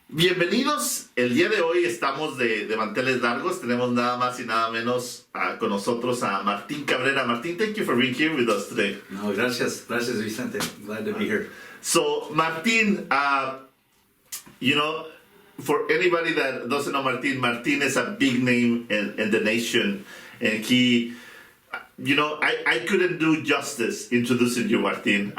Bienvenidos, el día de hoy estamos de manteles largos, tenemos nada más y nada menos con nosotros a Martín Cabrera. Martín, thank you for being here with us today. No, gracias Vicente, glad to be here. So Martín, for anybody that doesn't know Martín is a big name in the nation, and he, I couldn't do justice introducing you, Martín.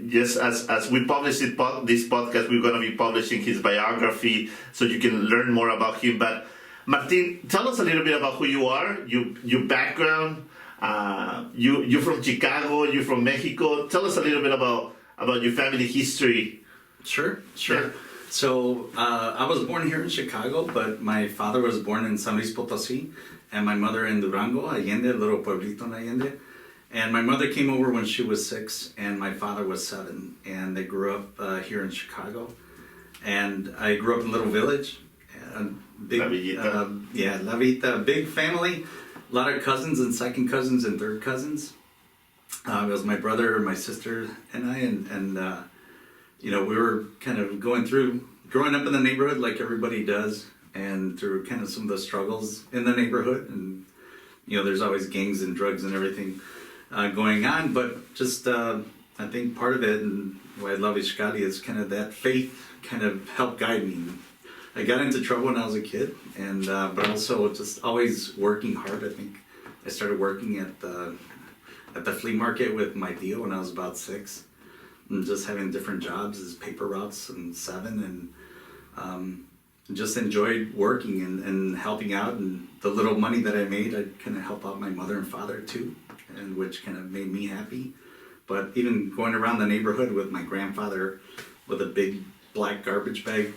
Just as we publish this podcast, we're going to be publishing his biography so you can learn more about him. But Martín, tell us a little bit about who you are, your background. You're from Chicago, you're from Mexico. Tell us a little bit about your family history. Sure. Yeah. So I was born here in Chicago, but my father was born in San Luis Potosí, and my mother in Durango, Allende, a little pueblito in Allende. And my mother came over when she was 6, and my father was 7, and they grew up here in Chicago. And I grew up in a little village, big, La Villita. La Villita, big family, a lot of cousins and second cousins and third cousins. It was my brother, my sister, and I, and we were kind of growing up in the neighborhood like everybody does, and through kind of some of the struggles in the neighborhood, and there's always gangs and drugs and everything going on, but just I think part of it, and why I love Ishkali, is kind of that faith kind of helped guide me. I got into trouble when I was a kid, and but also just always working hard. I think I started working at the flea market with my Dio when I was about 6, and just having different jobs as paper routes and 7, and just enjoyed working and helping out, and the little money that I made, I'd kind of help out my mother and father too, and which kind of made me happy. But even going around the neighborhood with my grandfather with a big black garbage bag,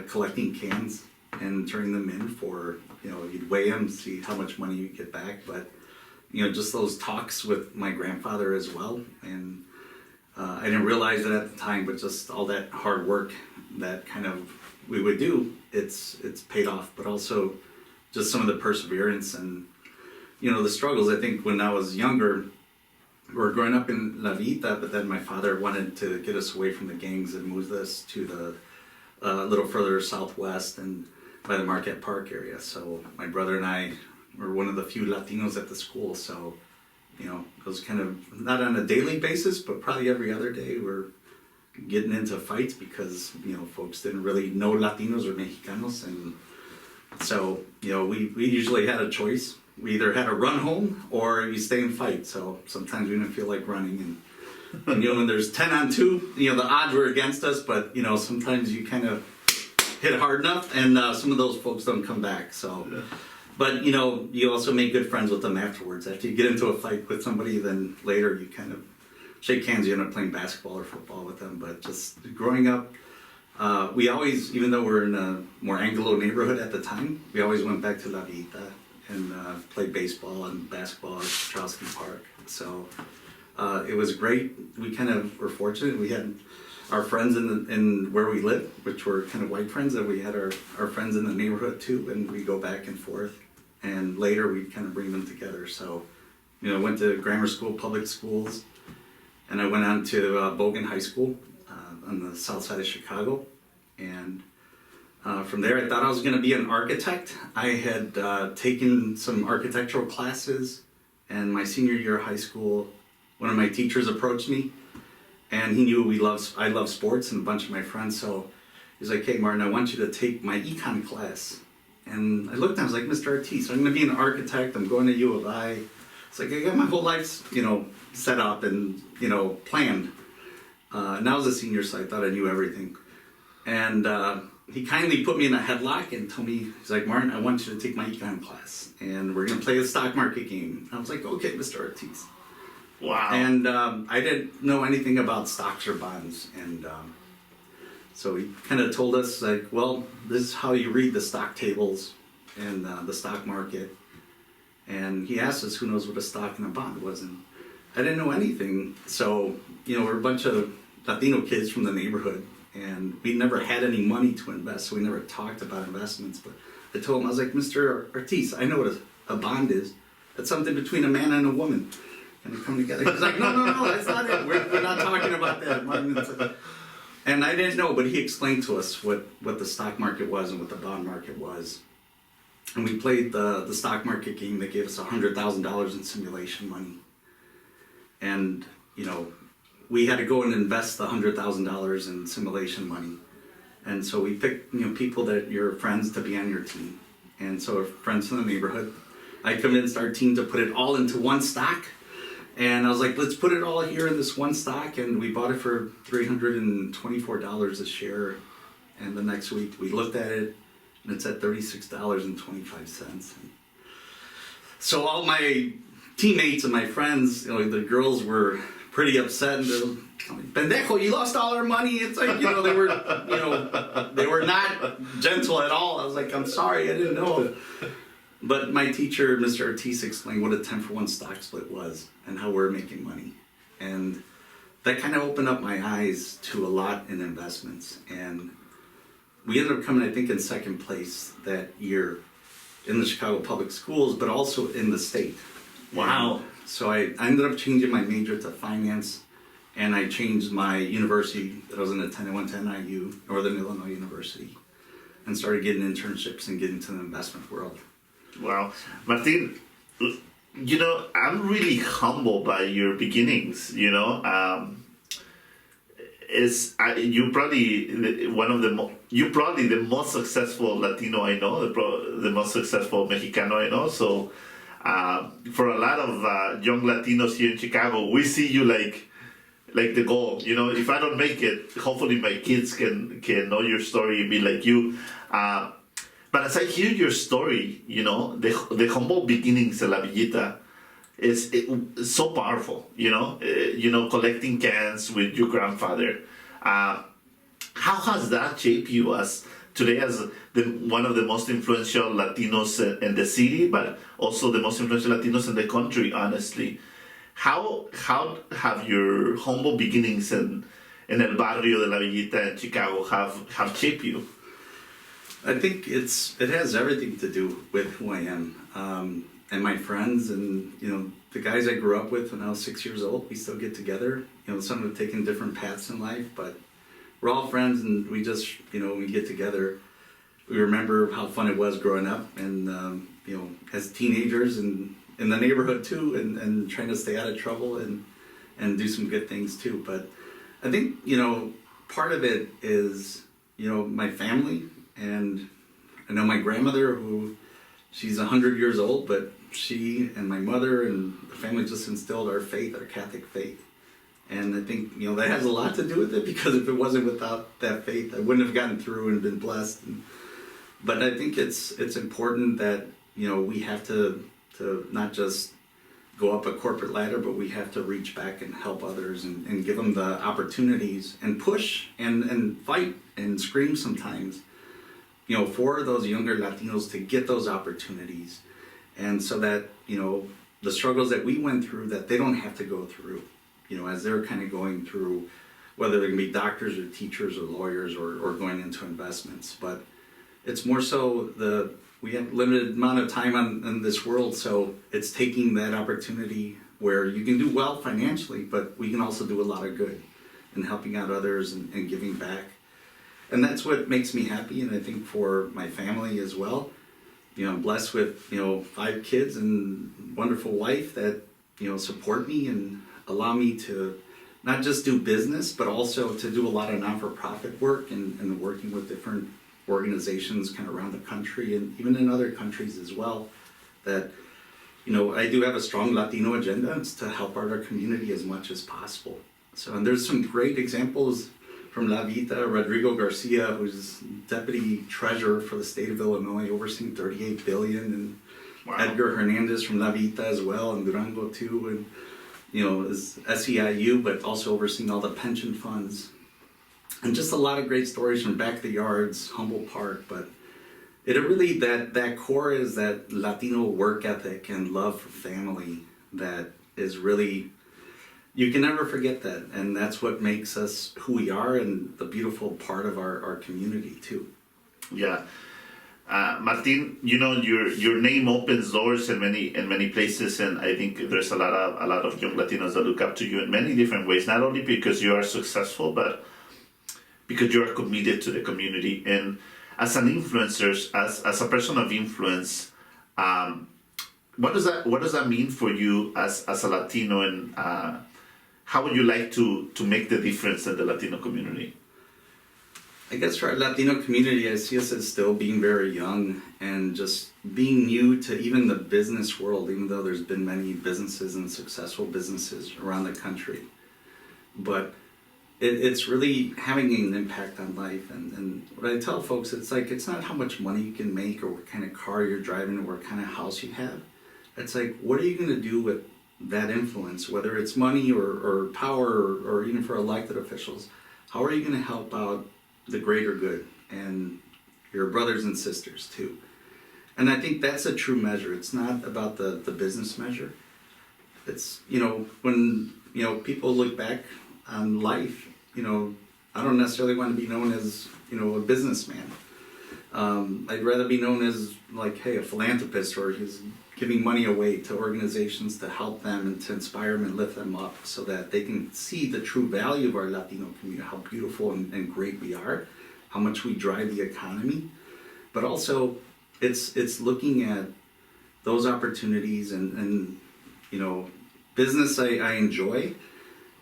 collecting cans and turning them in for, you'd weigh them, see how much money you get back. But, just those talks with my grandfather as well. And I didn't realize it at the time, but just all that hard work that kind of we would do, it's paid off. But also just some of the perseverance and, the struggles. I think when I was younger, we were growing up in La Villita, but then my father wanted to get us away from the gangs and moved us to the a little further southwest and by the Marquette Park area. So my brother and I were one of the few Latinos at the school. So, it was kind of not on a daily basis, but probably every other day we're getting into fights because, folks didn't really know Latinos or Mexicanos. And so, we usually had a choice. We either had to run home or you stay and fight. So sometimes we didn't feel like running. And when there's 10 on 2, the odds were against us, but, sometimes you kind of hit hard enough and some of those folks don't come back. So, yeah. But, you also make good friends with them afterwards. After you get into a fight with somebody, then later you kind of shake hands, you end up playing basketball or football with them. But just growing up, we always, even though we're in a more Anglo neighborhood at the time, we always went back to La Villita and played baseball and basketball at Trotsky Park. So it was great. We kind of were fortunate. We had our friends in where we lived, which were kind of white friends, and we had our friends in the neighborhood too, and we go back and forth. And later we'd kind of bring them together. So, I went to grammar school, public schools, and I went on to Bogan High School on the south side of Chicago. And from there, I thought I was going to be an architect. I had taken some architectural classes, and my senior year of high school, one of my teachers approached me, and he knew I love sports and a bunch of my friends. So he's like, "Hey, Martin, I want you to take my econ class." And I looked and I was like, "Mr. Ortiz, I'm going to be an architect. I'm going to U of I." It's like I got my whole life, set up and planned. And I was a senior, so I thought I knew everything. And he kindly put me in a headlock and told me, he's like, "Martin, I want you to take my econ class, and we're going to play a stock market game." I was like, "Okay, Mr. Ortiz." Wow. And I didn't know anything about stocks or bonds. And so he kind of told us, like, well, this is how you read the stock tables and the stock market. And he asked us who knows what a stock and a bond was. And I didn't know anything. So, we're a bunch of Latino kids from the neighborhood. And we never had any money to invest, so we never talked about investments. But I told him, I was like, "Mr. Ortiz, I know what a bond is. It's something between a man and a woman. And they come together." He's like, no, that's not it. We're not talking about that. And I didn't know, but he explained to us what the stock market was and what the bond market was. And we played the stock market game that gave us $100,000 in simulation money. And, you know, we had to go and invest the $100,000 in simulation money. And so we picked, you know, people that your friends to be on your team. And so our friends from the neighborhood, I convinced our team to put it all into one stock. And I was like, let's put it all here in this one stock. And we bought it for $324 a share. And the next week we looked at it, and it's at $36.25. So all my teammates and my friends, you know, the girls were pretty upset, and they're like, "Pendejo, you lost all our money." It's like, you know, they were not gentle at all. I was like, "I'm sorry, I didn't know." But my teacher, Mr. Ortiz, explained what a 10-for-1 stock split was and how we're making money. And that kind of opened up my eyes to a lot in investments. And we ended up coming, I think, in second place that year in the Chicago Public Schools, but also in the state. Wow. And so I ended up changing my major to finance, and I changed my university that I was going to attend. I went to NIU, Northern Illinois University, and started getting internships and getting to the investment world. Wow. Martin, you know, I'm really humbled by your beginnings, you know. You're probably the most successful Latino I know, the most successful Mexicano I know. So for a lot of young Latinos here in Chicago, we see you like the goal. You know, if I don't make it, hopefully my kids can know your story and be like you. But as I hear your story, you know, the humble beginnings of La Villita is so powerful. You know, collecting cans with your grandfather. How has that shaped you as today as one of the most influential Latinos in the city, but also the most influential Latinos in the country? Honestly, how have your humble beginnings in El Barrio de La Villita in Chicago have shaped you? I think it has everything to do with who I am, and my friends, and, you know, the guys I grew up with when I was 6 years old. We still get together. You know, some have taken different paths in life, but we're all friends, and we just, you know, when we get together, we remember how fun it was growing up, and you know, as teenagers, and in the neighborhood too, and trying to stay out of trouble and do some good things too. But I think, you know, part of it is, you know, my family. And I know my grandmother, who she's 100 years old, but she and my mother and the family just instilled our faith, our Catholic faith. And I think, you know, that has a lot to do with it, because if it wasn't without that faith, I wouldn't have gotten through and been blessed. But I think it's important that, you know, we have to not just go up a corporate ladder, but we have to reach back and help others and give them the opportunities and push and fight and scream sometimes, you know, for those younger Latinos to get those opportunities. And so that, you know, the struggles that we went through, that they don't have to go through, you know, as they're kind of going through, whether they're going to be doctors or teachers or lawyers or going into investments. But it's more so we have limited amount of time in this world, so it's taking that opportunity where you can do well financially, but we can also do a lot of good in helping out others and giving back. And that's what makes me happy, and I think for my family as well. You know, I'm blessed with, you know, 5 kids and wonderful wife that, you know, support me and allow me to not just do business, but also to do a lot of non-for-profit work and working with different organizations kind of around the country and even in other countries as well. That, you know, I do have a strong Latino agenda. It's to help out our community as much as possible. So, and there's some great examples from La Villita. Rodrigo Garcia, who's deputy treasurer for the state of Illinois, overseeing $38 billion, and wow. Edgar Hernandez from La Villita as well, and Durango too, and, you know, is SEIU, but also overseeing all the pension funds. And just a lot of great stories from Back of the Yards, Humboldt Park. But it really, that core is that Latino work ethic and love for family that is really, you can never forget that. And that's what makes us who we are and the beautiful part of our community too. Yeah. Martin, you know, your name opens doors in many places, and I think there's a lot of young Latinos that look up to you in many different ways, not only because you are successful, but because you're committed to the community. And as an influencer, as a person of influence, what does that mean for you as a Latino, and how would you like to make the difference in the Latino community? I guess for our Latino community, I see us as still being very young and just being new to even the business world, even though there's been many businesses and successful businesses around the country. But it's really having an impact on life. And what I tell folks, it's like, it's not how much money you can make or what kind of car you're driving or what kind of house you have. It's like, what are you going to do with that influence, whether it's money or power or even for elected officials? How are you going to help out the greater good and your brothers and sisters too? And I think that's a true measure. It's not about the business measure. It's, when, people look back on life, I don't necessarily want to be known as, a businessman. I'd rather be known as like, hey, a philanthropist, or he's giving money away to organizations to help them and to inspire them and lift them up so that they can see the true value of our Latino community, how beautiful and great we are, how much we drive the economy. But also, it's looking at those opportunities and business I enjoy.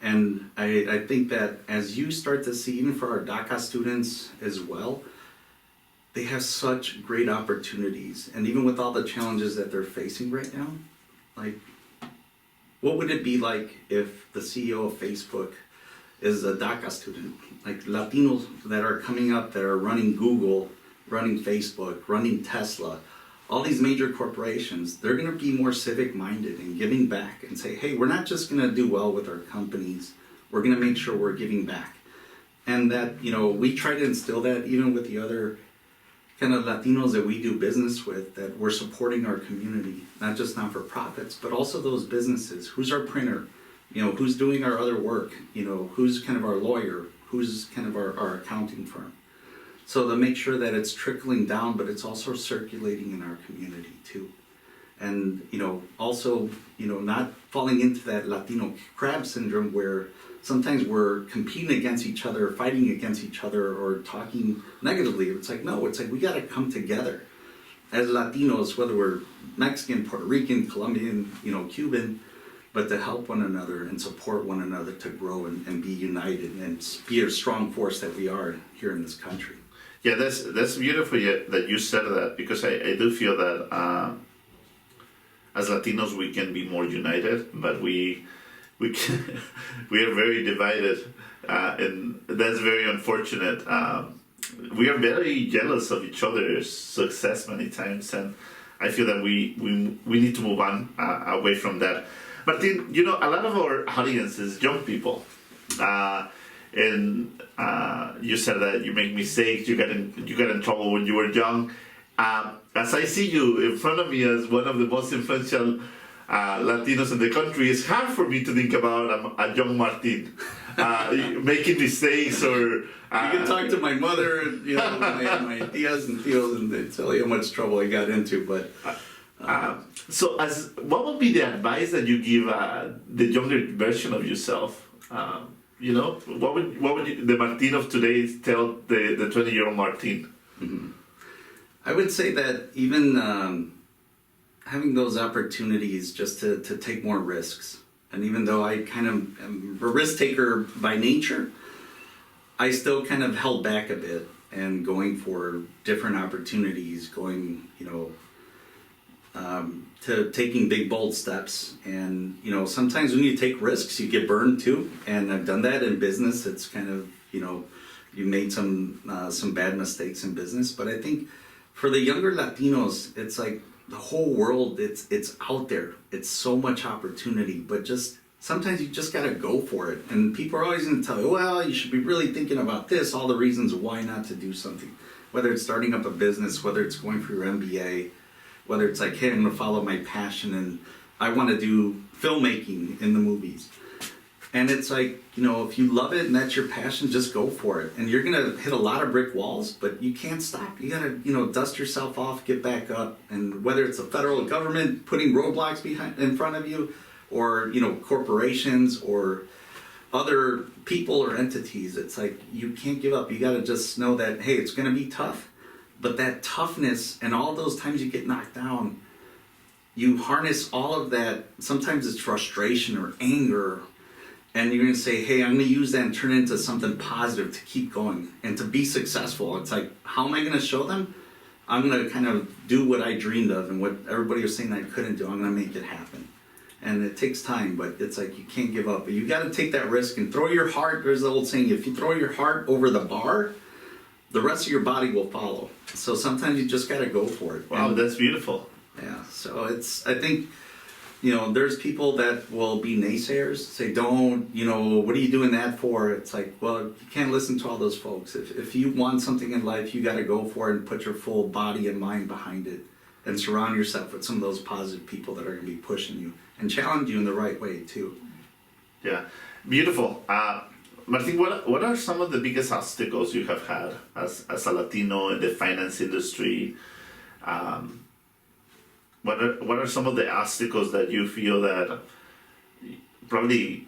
And I think that as you start to see, even for our DACA students as well, they have such great opportunities. And even with all the challenges that they're facing right now, like, what would it be like if the CEO of Facebook is a DACA student? Like, Latinos that are coming up, that are running Google, running Facebook, running Tesla, all these major corporations, they're going to be more civic minded and giving back and say, hey, we're not just going to do well with our companies, we're going to make sure we're giving back. And that, we try to instill that even with the other kind of Latinos that we do business with, that we're supporting our community, not just not-for-profits, but also those businesses. Who's our printer? Who's doing our other work? Who's kind of our lawyer? Who's kind of our accounting firm? So to make sure that it's trickling down, but it's also circulating in our community too. And, also, not falling into that Latino crab syndrome where sometimes we're competing against each other, fighting against each other, or talking negatively. It's like, no, it's like we got to come together as Latinos, whether we're Mexican, Puerto Rican, Colombian, Cuban, but to help one another and support one another to grow and be united and be a strong force that we are here in this country. Yeah, that's beautiful that you said that, because I do feel that as Latinos we can be more united, but we can, we are very divided, and that's very unfortunate. We are very jealous of each other's success many times, and I feel that we need to move on away from that. Martin, a lot of our audience is young people. And you said that you make mistakes, you got in trouble when you were young. As I see you in front of me as one of the most influential Latinos in the country, it's hard for me to think about a young Martin making mistakes, or you can talk to my mother and my tias and tios, and they tell you how much trouble I got into. But so, what would be the advice that you give the younger version of yourself? What would the Martin of today tell the 20-year-old Martin? Mm-hmm. I would say that even having those opportunities just to take more risks. And even though I kind of am a risk taker by nature, I still kind of held back a bit and going for different opportunities, going, to taking big, bold steps. And, sometimes when you take risks, you get burned too. And I've done that in business. It's kind of, you made some bad mistakes in business. But I think for the younger Latinos, it's like the whole world, it's out there. It's so much opportunity, but just sometimes you just got to go for it. And people are always going to tell you, well, you should be really thinking about this, all the reasons why not to do something. Whether it's starting up a business, whether it's going for your MBA, whether it's like, hey, I'm going to follow my passion and I want to do filmmaking in the movies. And it's like, if you love it and that's your passion, just go for it. And you're going to hit a lot of brick walls, but you can't stop. You got to, dust yourself off, get back up. And whether it's the federal government putting roadblocks in front of you, or, corporations, or, other people or entities. It's like you can't give up. You got to just know that, hey, it's going to be tough, but that toughness and all those times you get knocked down, you harness all of that. Sometimes it's frustration or anger, and you're going to say, hey, I'm going to use that and turn it into something positive to keep going and to be successful. It's like, how am I going to show them? I'm going to kind of do what I dreamed of and what everybody was saying I couldn't do. I'm going to make it happen. And it takes time, but it's like you can't give up. But you got to take that risk and throw your heart. There's the old saying, if you throw your heart over the bar, the rest of your body will follow. So sometimes you just got to go for it. Wow, that's beautiful. Yeah, so I think, there's people that will be naysayers, say, don't, what are you doing that for? It's like, well, you can't listen to all those folks. If you want something in life, you got to go for it and put your full body and mind behind it and surround yourself with some of those positive people that are going to be pushing you and challenge you in the right way, too. Yeah, beautiful. Martin, what are some of the biggest obstacles you have had as a Latino in the finance industry? What are some of the obstacles that you feel that probably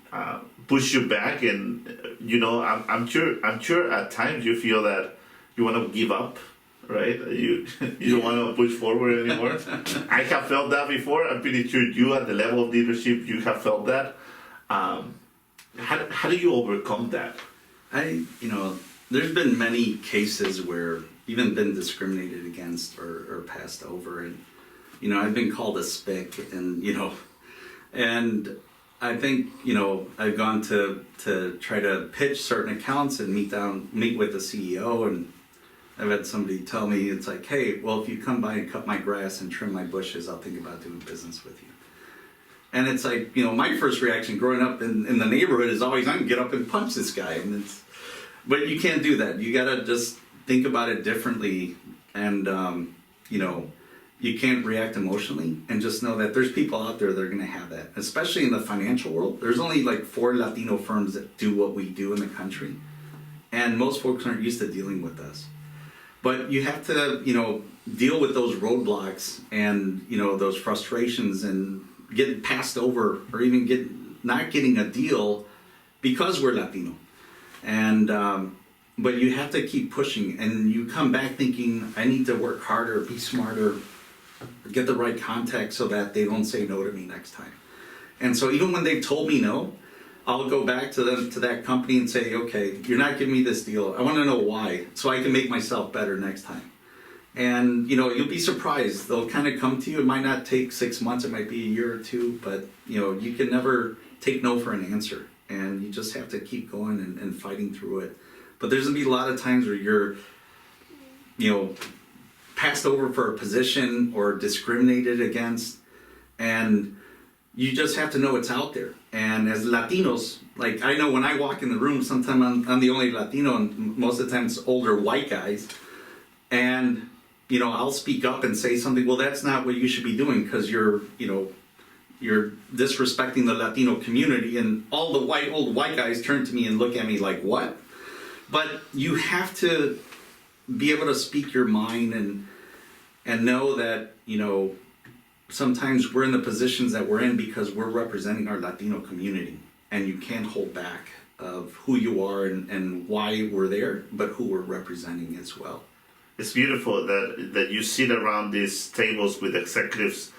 push you back? And I'm sure at times you feel that you want to give up, right? You don't want to push forward anymore. I have felt that before. I'm pretty sure you, at the level of leadership, you have felt that. How do you overcome that? There's been many cases where even been discriminated against or passed over, and I've been called a spick, and and I think I've gone to try to pitch certain accounts and meet with the CEO, and I've had somebody tell me, it's like, hey, well, if you come by and cut my grass and trim my bushes, I'll think about doing business with you. And it's like, my first reaction growing up in the neighborhood is always, I'm going to get up and punch this guy. But you can't do that. You got to just think about it differently. And, you can't react emotionally, and just know that there's people out there that are going to have that, especially in the financial world. There's only like 4 Latino firms that do what we do in the country. And most folks aren't used to dealing with us. But you have to, deal with those roadblocks and, those frustrations and get passed over, or even not getting a deal because we're Latino. And but you have to keep pushing, and you come back thinking, I need to work harder, be smarter, get the right context so that they don't say no to me next time. And so even when they've told me no, I'll go back to that company and say, okay, you're not giving me this deal. I want to know why, so I can make myself better next time. And, you'll be surprised. They'll kind of come to you. It might not take 6 months. It might be a year or two. But, you can never take no for an answer. And you just have to keep going and fighting through it. But there's going to be a lot of times where you're, passed over for a position or discriminated against. And you just have to know it's out there. And as Latinos, like, I know when I walk in the room, sometimes I'm the only Latino, and most of the time it's older white guys. And, I'll speak up and say something, well, that's not what you should be doing, because you're disrespecting the Latino community. And all the old white guys turn to me and look at me like, what? But you have to be able to speak your mind and know that, sometimes we're in the positions that we're in because we're representing our Latino community, and you can't hold back of who you are and why we're there, but who we're representing as well. It's beautiful that you sit around these tables with executives,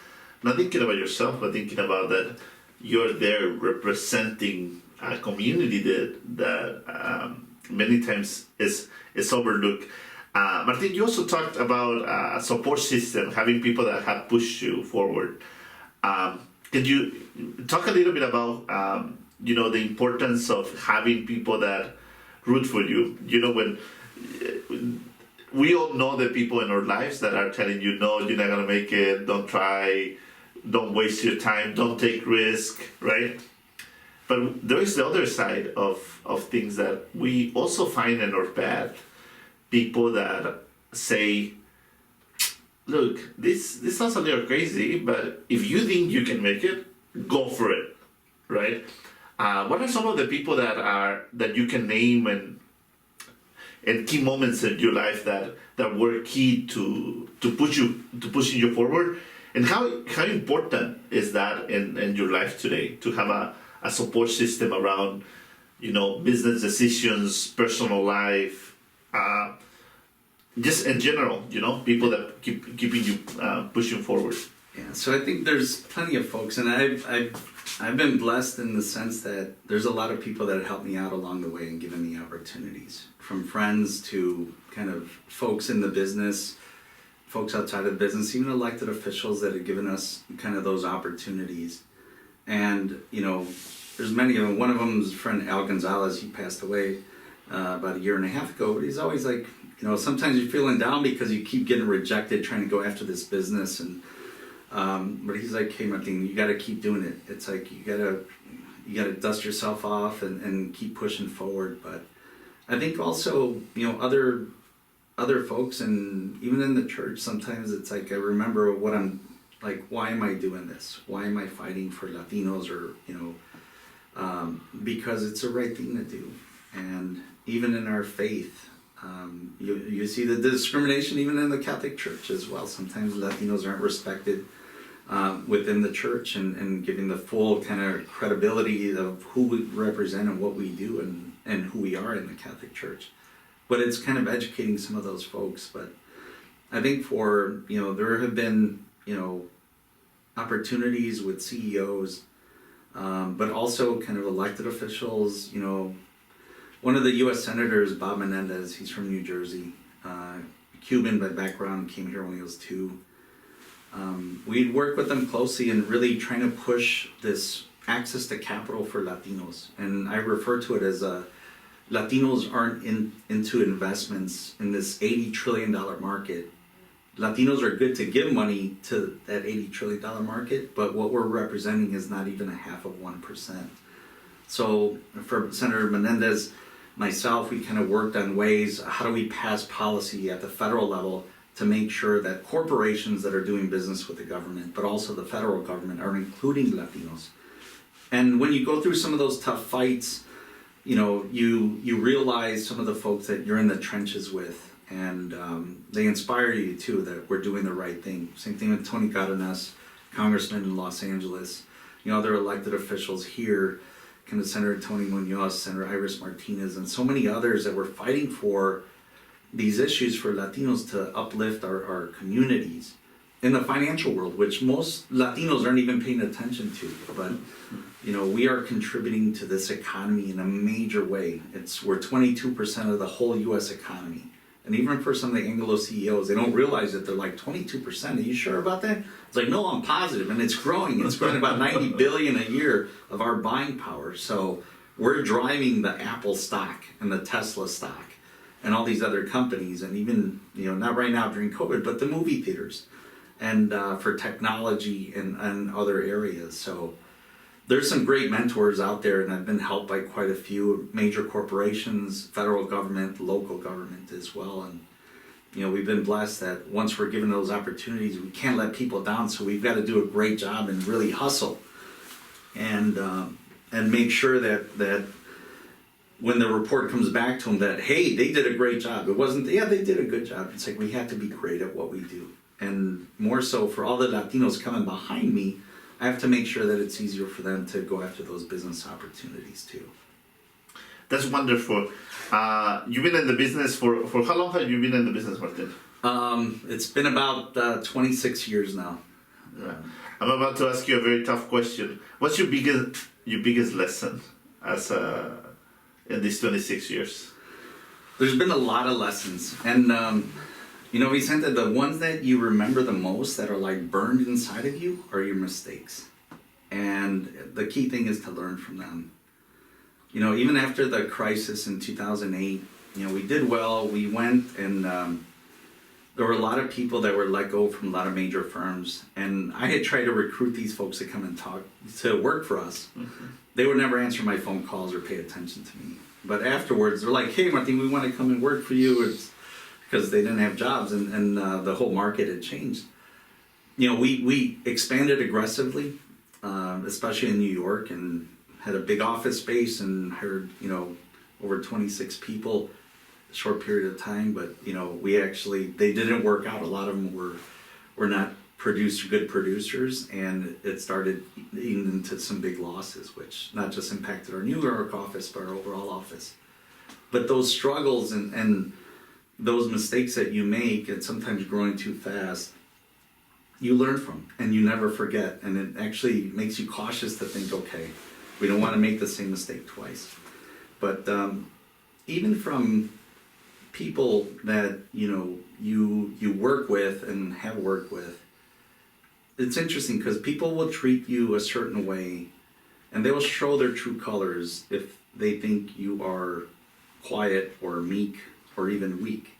not thinking about yourself, but thinking about that you're there representing a community that many times is overlooked. Martin, you also talked about a support system, having people that have pushed you forward. Can you talk a little bit about the importance of having people that root for you? When we all know the people in our lives that are telling you, no, you're not going to make it, don't try, don't waste your time, don't take risk, right? But there is the other side of things that we also find in our path. People that say, look, this sounds a little crazy, but if you think you can make it, go for it, right? What are some of the people that you can name and key moments in your life that were key to pushing you forward? And how important is that in your life today, to have a support system around business decisions, personal life, just in general, people that keeping you pushing forward. Yeah, so I think there's plenty of folks, and I've been blessed in the sense that there's a lot of people that have helped me out along the way and given me opportunities, from friends to kind of folks in the business, folks outside of the business, even elected officials that have given us kind of those opportunities. And, there's many of them. One of them is friend Al Gonzalez. He passed away about a year and a half ago, but he's always like, sometimes you're feeling down because you keep getting rejected trying to go after this business. And but he's like, hey, Martin, you got to keep doing it. It's like you got to dust yourself off and keep pushing forward. But I think also, other folks, and even in the church, sometimes it's like I remember what I'm like, why am I doing this? Why am I fighting for Latinos? Or because it's the right thing to do. And even in our faith, you see the discrimination even in the Catholic Church as well. Sometimes Latinos aren't respected within the church and giving the full kind of credibility of who we represent and what we do and who we are in the Catholic Church. But it's kind of educating some of those folks. But I think there have been, opportunities with CEOs, but also kind of elected officials. One of the U.S. senators, Bob Menendez, he's from New Jersey, Cuban by background, came here when he was 2. We'd work with them closely and really trying to push this access to capital for Latinos. And I refer to it as Latinos aren't into investments in this $80 trillion market. Latinos are good to give money to that $80 trillion market, but what we're representing is not even 0.5%. So for Senator Menendez, myself, we kind of worked on ways, how do we pass policy at the federal level to make sure that corporations that are doing business with the government, but also the federal government, are including Latinos. And when you go through some of those tough fights, you realize some of the folks that you're in the trenches with, and they inspire you too, that we're doing the right thing. Same thing with Tony Cardenas, congressman in Los Angeles, other elected officials here, kind of Senator Tony Munoz, Senator Iris Martinez, and so many others that were fighting for these issues for Latinos to uplift our communities in the financial world, which most Latinos aren't even paying attention to. But we are contributing to this economy in a major way. We're 22% of the whole U.S. economy. And even for some of the Anglo CEOs, they don't realize it. They're like, 22%, are you sure about that? It's like, no, I'm positive, and it's growing. It's growing about 90 billion a year of our buying power. So we're driving the Apple stock and the Tesla stock and all these other companies, and even, not right now during COVID, but the movie theaters, and for technology and other areas. So there's some great mentors out there, and I've been helped by quite a few major corporations, federal government, local government as well. And we've been blessed that once we're given those opportunities, we can't let people down. So we've got to do a great job and really hustle, and make sure that when the report comes back to them that, hey, they did a great job. It wasn't, yeah, they did a good job. It's like we have to be great at what we do. And more so for all the Latinos coming behind me, I have to make sure that it's easier for them to go after those business opportunities too. That's wonderful. You've been in the business for how long have you been in the business, Martin? It's been about 26 years now. I'm about to ask you a very tough question. What's your biggest lesson as in these 26 years? There's been a lot of lessons, and Vicente, the ones that you remember the most that are like burned inside of you are your mistakes. And the key thing is to learn from them. Even after the crisis in 2008, we did well. We went, and there were a lot of people that were let go from a lot of major firms. And I had tried to recruit these folks to come and talk, to work for us. Mm-hmm. They would never answer my phone calls or pay attention to me. But afterwards, they're like, hey, Martin, we want to come and work for you. It's because they didn't have jobs, and the whole market had changed. We expanded aggressively, especially in New York, and had a big office space and hired, over 26 people a short period of time. But, they didn't work out. A lot of them were not produce good producers, and it started eating into some big losses, which not just impacted our New York office, but our overall office. But those struggles and those mistakes that you make, and sometimes growing too fast, you learn from, and you never forget, and it actually makes you cautious to think, okay, we don't want to make the same mistake twice. But even from people that you work with and have worked with, it's interesting because people will treat you a certain way, and they will show their true colors if they think you are quiet or meek or even weak.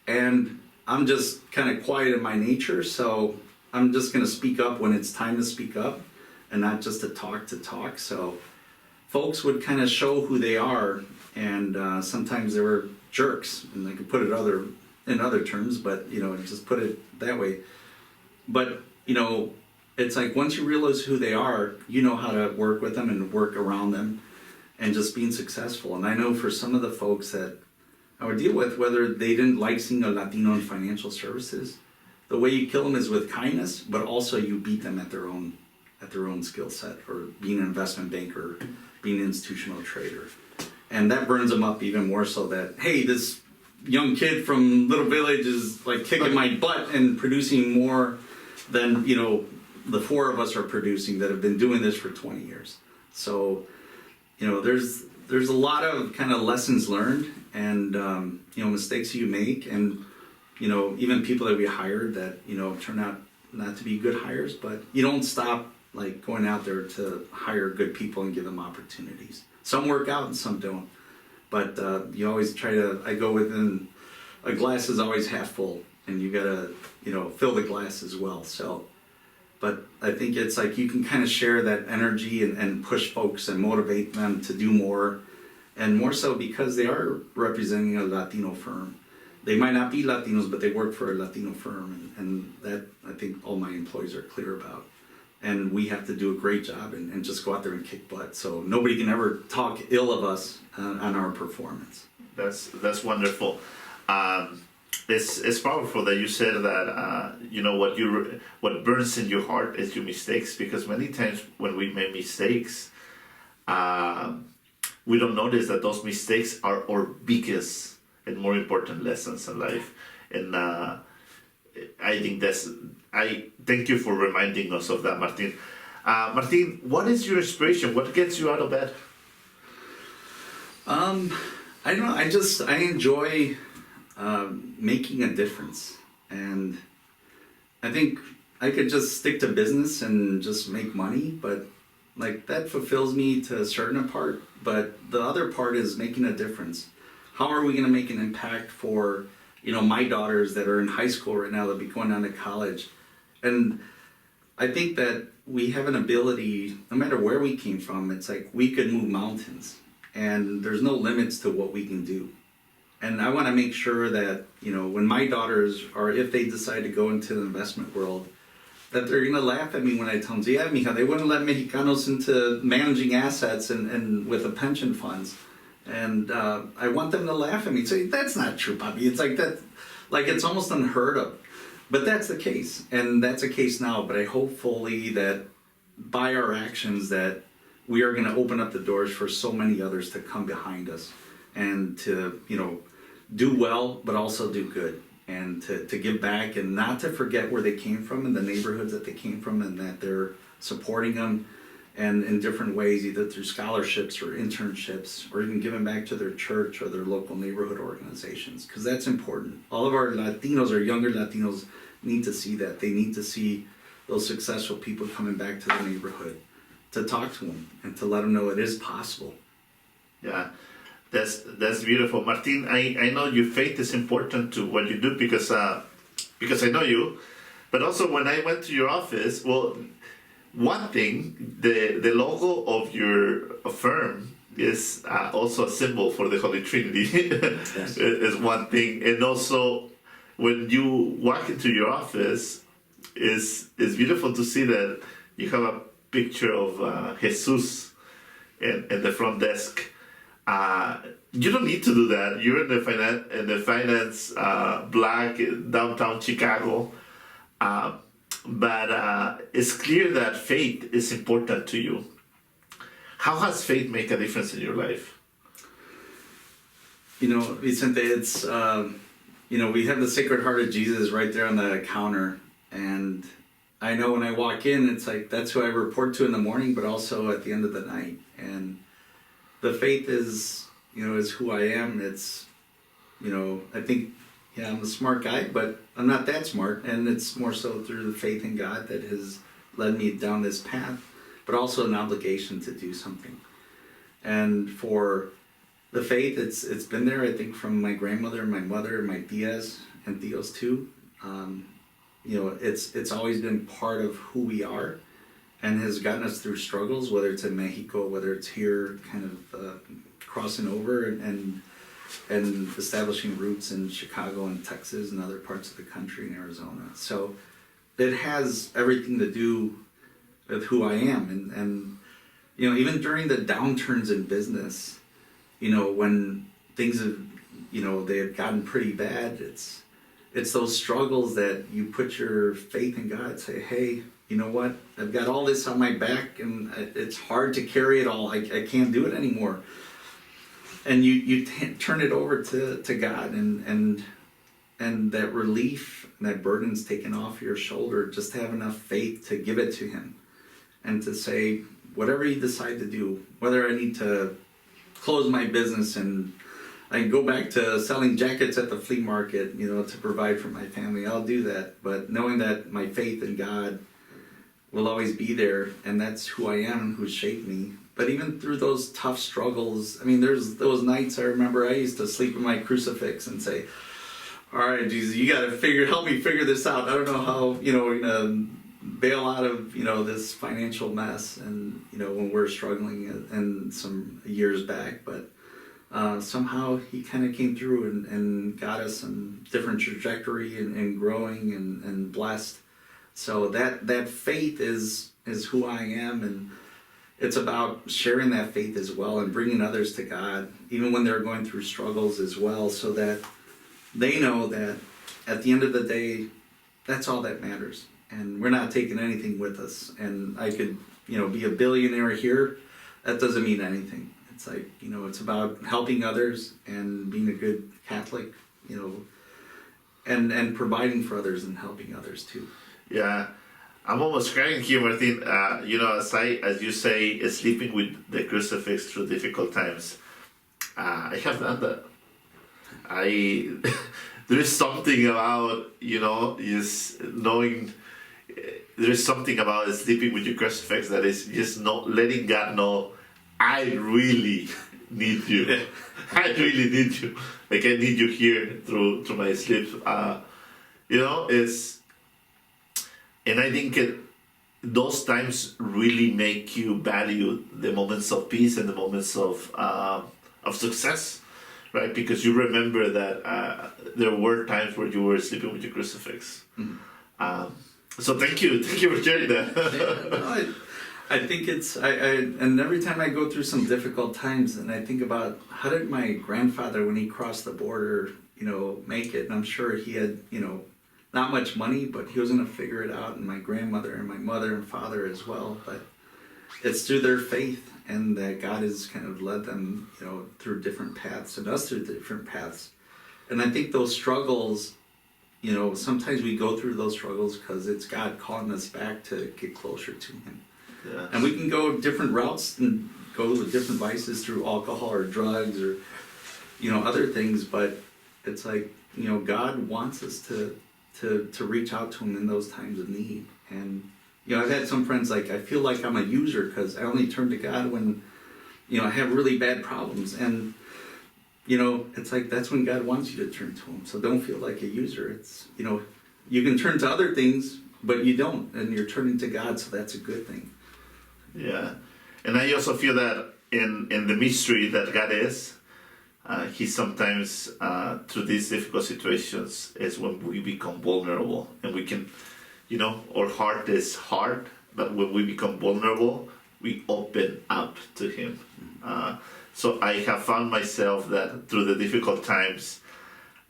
And I'm just kind of quiet in my nature, so I'm just going to speak up when it's time to speak up and not just to talk. So folks would kind of show who they are, and sometimes they were jerks, and I could put it in other terms, but just put it that way. But it's like once you realize who they are, you know how to work with them and work around them and just being successful. And I know for some of the folks that I would deal with, whether they didn't like seeing a Latino in financial services, the way you kill them is with kindness, but also you beat them at their own skill set, or being an investment banker, being an institutional trader. And that burns them up even more, so that, hey, this young kid from little village is like kicking my butt and producing more than the four of us are producing that have been doing this for 20 years. So there's a lot of kind of lessons learned, and mistakes you make, and even people that we hired that turn out not to be good hires, but you don't stop like going out there to hire good people and give them opportunities. Some work out and some don't, but you always try to, I go within, a glass is always half full, and you gotta fill the glass as well. So but I think it's like you can kind of share that energy and push folks and motivate them to do more, and more so because they are representing a Latino firm. They might not be Latinos, but they work for a Latino firm, and that I think all my employees are clear about. And we have to do a great job and just go out there and kick butt. So nobody can ever talk ill of us on our performance. That's wonderful. It's powerful that you said that what burns in your heart is your mistakes, because many times when we make mistakes, we don't notice that those mistakes are our biggest and more important lessons in life. And I thank you for reminding us of that, Martin. Martin, what is your inspiration? What gets you out of bed? I don't know. I enjoy making a difference, and I think I could just stick to business and just make money, but like that fulfills me to a certain part. But the other part is making a difference. How are we going to make an impact for my daughters that are in high school right now, that be going on to college? And I think that we have an ability, no matter where we came from, it's like we could move mountains, and there's no limits to what we can do. And I want to make sure that, when my daughters, or if they decide to go into the investment world, that they're going to laugh at me when I tell them, yeah, mija, they wouldn't let Mexicanos into managing assets and with the pension funds. And I want them to laugh at me and say, that's not true, Papi. It's like that, like it's almost unheard of. But that's the case, and that's the case now. But I hopefully that by our actions that we are going to open up the doors for so many others to come behind us and to, do well, but also do good, and to give back, and not to forget where they came from and the neighborhoods that they came from, and that they're supporting them and in different ways, either through scholarships or internships, or even giving back to their church or their local neighborhood organizations, because that's important. All of our Latinos, or younger Latinos, need to see that. They need to see those successful people coming back to the neighborhood, to talk to them and to let them know it is possible. Yeah, that's beautiful. Martin, I know your faith is important to what you do, because I know you, but also when I went to your office, well, one thing, the logo of your firm is also a symbol for the Holy Trinity. Yes. Is one thing, and also when you walk into your office, it's beautiful to see that you have a picture of Jesus in the front desk. You don't need to do that. You're in the finance black downtown Chicago. but it's clear that faith is important to you. How has faith make a difference in your life? You know, Vicente, it's, we have the Sacred Heart of Jesus right there on the counter. And I know when I walk in, it's like, that's who I report to in the morning, but also at the end of the night. And the faith is who I am. It's, I think, I'm a smart guy, but I'm not that smart. And it's more so through the faith in God that has led me down this path, but also an obligation to do something. And for the faith, it's been there, I think, from my grandmother, my mother, my tias, and tios too. It's always been part of who we are and has gotten us through struggles, whether it's in Mexico, whether it's here, kind of crossing over and establishing roots in Chicago and Texas and other parts of the country and Arizona. So it has everything to do with who I am. And even during the downturns in business, when things have, they have gotten pretty bad, it's those struggles that you put your faith in God, say, hey, you know what, I've got all this on my back and it's hard to carry it all. I can't do it anymore. And you turn it over to God and that relief and that burden's taken off your shoulder. Just have enough faith to give it to Him and to say, whatever you decide to do, whether I need to close my business and I can go back to selling jackets at the flea market, to provide for my family, I'll do that. But knowing that my faith in God will always be there, and that's who I am and who's shaped me. But even through those tough struggles, there's those nights I remember I used to sleep in my crucifix and say, all right, Jesus, you got to help me figure this out. I don't know how, we're going to bail out of, this financial mess and, when we're struggling and some years back. But somehow He kind of came through and got us on different trajectory and growing and blessed. So that faith is who I am, and it's about sharing that faith as well and bringing others to God, even when they're going through struggles as well, so that they know that at the end of the day, that's all that matters. And we're not taking anything with us. And I could, be a billionaire here. That doesn't mean anything. It's like, it's about helping others and being a good Catholic, and providing for others and helping others too. Yeah. I'm almost crying here, Martin. As you say, sleeping with the crucifix through difficult times. I have done that. There is something about, just knowing, there is something about sleeping with your crucifix that is just letting God know, I really need you. I really need you. Like, I need you here through my sleep. And I think those times really make you value the moments of peace and the moments of success, right? Because you remember that there were times where you were sleeping with your crucifix. Mm-hmm. So thank you for sharing that. I think and every time I go through some difficult times, and I think about how did my grandfather, when he crossed the border, make it, and I'm sure he had, not much money, but he was going to figure it out, and my grandmother and my mother and father as well. But it's through their faith, and that God has kind of led them, through different paths, and us through different paths. And I think those struggles, sometimes we go through those struggles because it's God calling us back to get closer to Him. Yeah. And we can go different routes and go with different vices through alcohol or drugs or, other things. But it's like, God wants us to reach out to Him in those times of need. And, I've had some friends like, I feel like I'm a user because I only turn to God when, I have really bad problems. And, it's like, that's when God wants you to turn to Him. So don't feel like a user. It's, you can turn to other things, but you don't. And you're turning to God, so that's a good thing. Yeah. And I also feel that in the mystery that God is, He sometimes, through these difficult situations, is when we become vulnerable. And we can, our heart is hard, but when we become vulnerable, we open up to Him. So I have found myself that through the difficult times,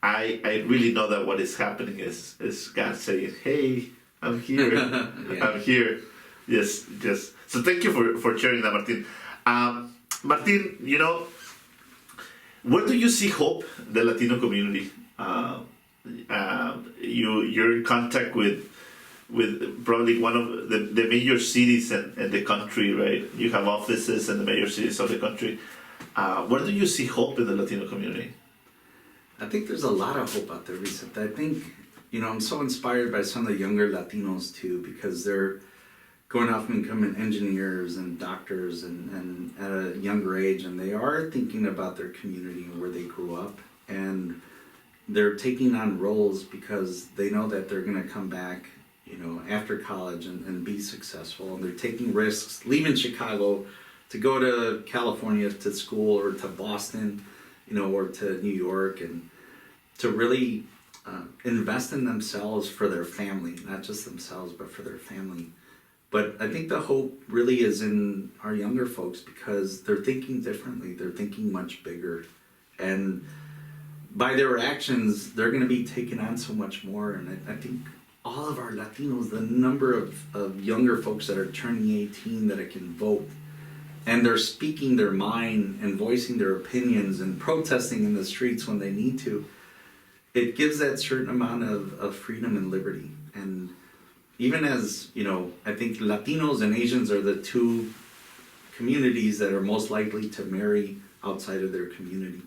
I really know that what is happening is God saying, hey, I'm here. Yeah. I'm here. Yes, yes. So thank you for sharing that, Martin. Martin, where do you see hope in the Latino community? You're in contact with probably one of the major cities in the country, right? You have offices in the major cities of the country. Where do you see hope in the Latino community? I think there's a lot of hope out there, Vicente. I think, I'm so inspired by some of the younger Latinos too, because they're going off and becoming engineers and doctors and at a younger age, and they are thinking about their community and where they grew up, and they're taking on roles because they know that they're going to come back, after college and be successful, and they're taking risks, leaving Chicago to go to California to school or to Boston, or to New York, and to really invest in themselves for their family, not just themselves, but for their family. But I think the hope really is in our younger folks because they're thinking differently. They're thinking much bigger. And by their actions, they're going to be taking on so much more. And I think all of our Latinos, the number of younger folks that are turning 18 that can vote, and they're speaking their mind and voicing their opinions and protesting in the streets when they need to, it gives that certain amount of freedom and liberty. And even as, I think Latinos and Asians are the two communities that are most likely to marry outside of their community.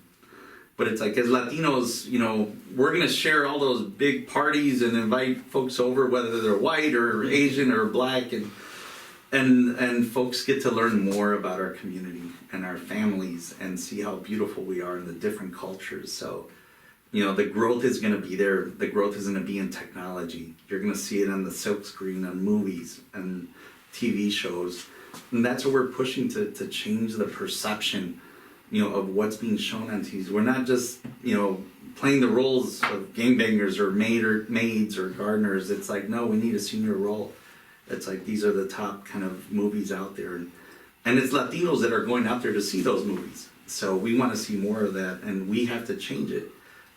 But it's like, as Latinos, we're going to share all those big parties and invite folks over, whether they're white or Asian or black, and folks get to learn more about our community and our families and see how beautiful we are in the different cultures. So, the growth is going to be there. The growth is going to be in technology. You're going to see it on the silk screen, on movies and TV shows. And that's what we're pushing to change the perception, of what's being shown on TV. We're not just, playing the roles of gangbangers or maids or gardeners. It's like, no, we need a senior role. It's like, these are the top kind of movies out there. And it's Latinos that are going out there to see those movies. So we want to see more of that, and we have to change it.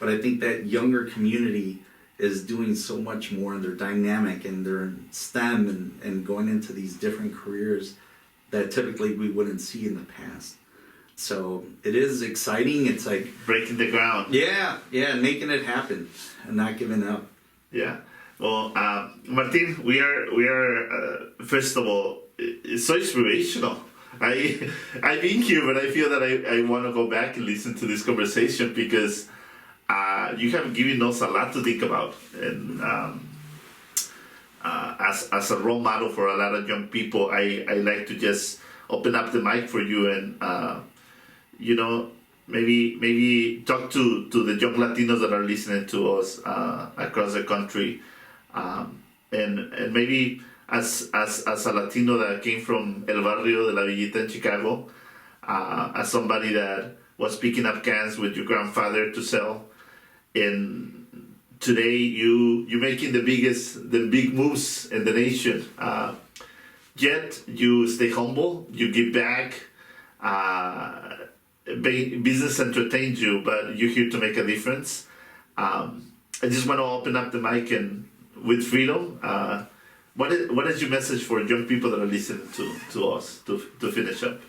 But I think that younger community is doing so much more, and they're dynamic, and they're in STEM and going into these different careers that typically we wouldn't see in the past. So it is exciting. It's like breaking the ground. Yeah, making it happen and not giving up. Yeah. Well, Martin, we are first of all, it's so inspirational. I've been here, but I feel that I want to go back and listen to this conversation because you have given us a lot to think about, and as a role model for a lot of young people, I like to just open up the mic for you and maybe talk to the young Latinos that are listening to us across the country, and maybe as a Latino that came from El Barrio de la Villita in Chicago, as somebody that was picking up cans with your grandfather to sell, and today you're making the big moves in the nation. Yet you stay humble, you give back. Business entertains you, but you're here to make a difference. I just want to open up the mic and with freedom. What is your message for young people that are listening to us to finish up?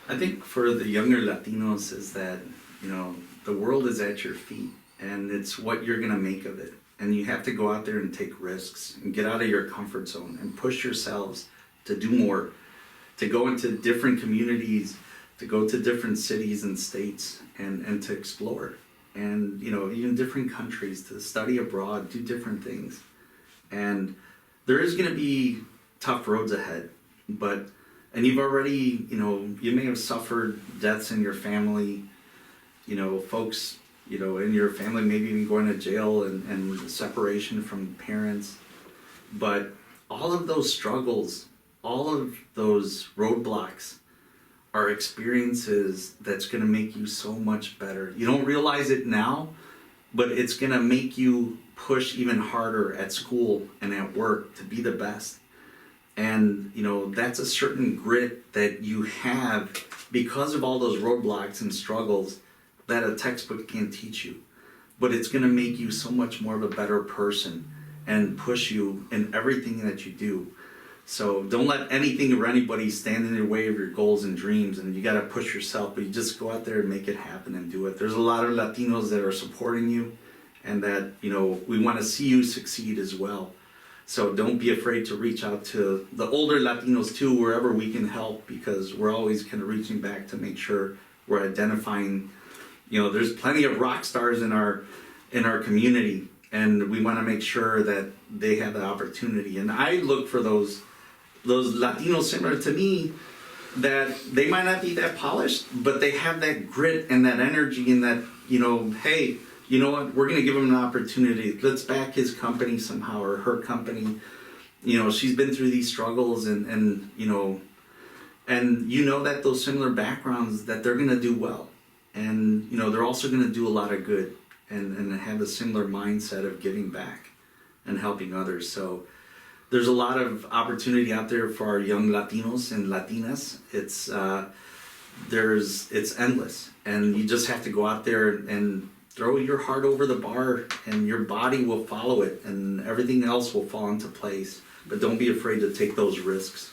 I think for the younger Latinos is that, the world is at your feet, and it's what you're going to make of it. And you have to go out there and take risks and get out of your comfort zone and push yourselves to do more, to go into different communities, to go to different cities and states and to explore. And, even different countries, to study abroad, do different things. And there is going to be tough roads ahead, and you've already, you may have suffered deaths in your family, folks, in your family, maybe even going to jail and separation from parents. But all of those struggles, all of those roadblocks are experiences that's going to make you so much better. You don't realize it now, but it's going to make you push even harder at school and at work to be the best. And, that's a certain grit that you have because of all those roadblocks and struggles that a textbook can't teach you. But it's going to make you so much more of a better person. and push you in everything that you do. So don't let anything or anybody stand in your way of your goals and dreams, and you got to push yourself, but you just go out there and make it happen and do it. There's a lot of Latinos that are supporting you, and that, you know, we want to see you succeed as well. So don't be afraid to reach out to the older Latinos too, wherever we can help, because we're always kind of reaching back to make sure we're identifying, you know, there's plenty of rock stars in our community, and we want to make sure that they have the opportunity. And I look for those Latinos similar to me, that they might not be that polished, but they have that grit and that energy, and that, you know, hey, you know what, we're going to give him an opportunity. Let's back his company somehow, or her company. You know, she's been through these struggles, and you know that those similar backgrounds, that they're going to do well. And, you know, they're also going to do a lot of good, and have a similar mindset of giving back and helping others. So there's a lot of opportunity out there for our young Latinos and Latinas. It's endless, and you just have to go out there and throw your heart over the bar, and your body will follow it, and everything else will fall into place. But don't be afraid to take those risks.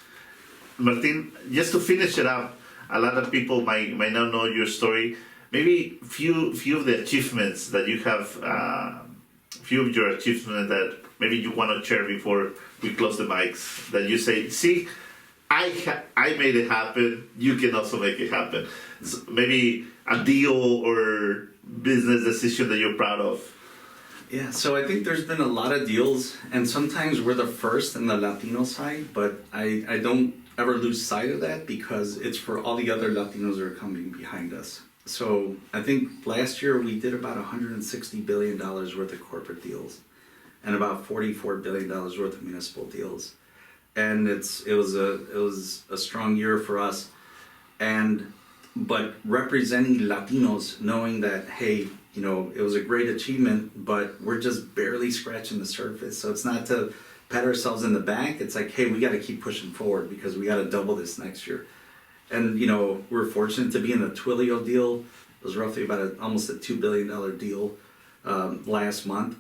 Martin, just to finish it up, a lot of people might not know your story. Maybe few of the achievements that you have, few of your achievements that maybe you want to share before we close the mics, that you say, see, I made it happen, you can also make it happen. So maybe a deal or business decision that you're proud of. Yeah, so I think there's been a lot of deals, and sometimes we're the first in the Latino side, but I don't ever lose sight of that, because it's for all the other Latinos that are coming behind us. So I think last year we did about $160 billion worth of corporate deals, and about $44 billion worth of municipal deals. And it was a strong year for us. But representing Latinos, knowing that, hey, you know, it was a great achievement, but we're just barely scratching the surface. So it's not to pat ourselves in the back. It's like, hey, we got to keep pushing forward, because we got to double this next year. And, you know, we're fortunate to be in a Twilio deal. It was roughly about almost a $2 billion deal last month,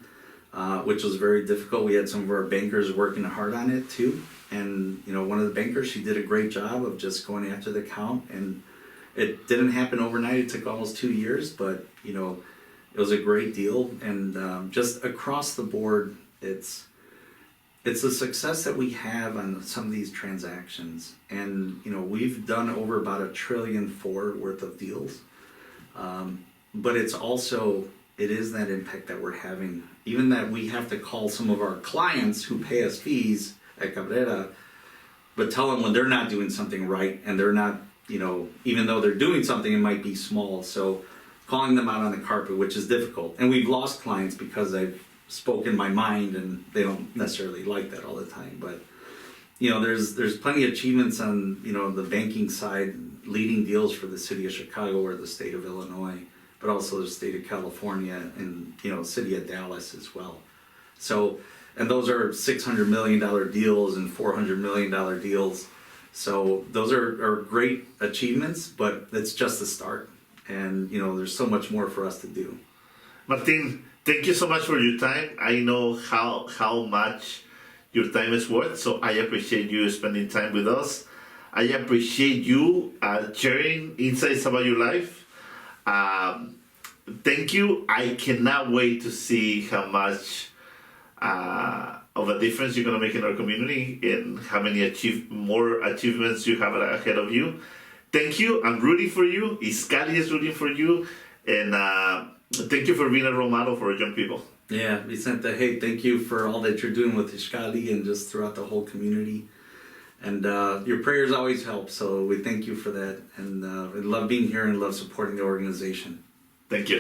which was very difficult. We had some of our bankers working hard on it too. And, you know, one of the bankers, she did a great job of just going after the account. And it didn't happen overnight. It took almost 2 years, but, you know, it was a great deal. And just across the board, it's the success that we have on some of these transactions. And, you know, we've done over about $1.4 trillion worth of deals. But it is that impact that we're having. Even that we have to call some of our clients who pay us fees at Cabrera, but tell them when they're not doing something right, and they're not, you know, even though they're doing something, it might be small. So calling them out on the carpet, which is difficult. And we've lost clients because I've spoken my mind, and they don't necessarily like that all the time. But, you know, there's plenty of achievements on, you know, the banking side, leading deals for the city of Chicago or the state of Illinois, but also the state of California, and, you know, city of Dallas as well. So, and those are $600 million deals and $400 million deals. So those are great achievements, but it's just the start. And, you know, there's so much more for us to do. Martin, thank you so much for your time. I know how much your time is worth, so I appreciate you spending time with us. I appreciate you sharing insights about your life. Thank you. I cannot wait to see how much of a difference you're going to make in our community, and how many more achievements you have ahead of you. Thank you. I'm rooting for you. Iscali is rooting for you. And thank you for being a role model for young people. Yeah, Vicente, hey, thank you for all that you're doing with Iscali and just throughout the whole community. And your prayers always help, so we thank you for that. And I love being here and love supporting the organization. Thank you.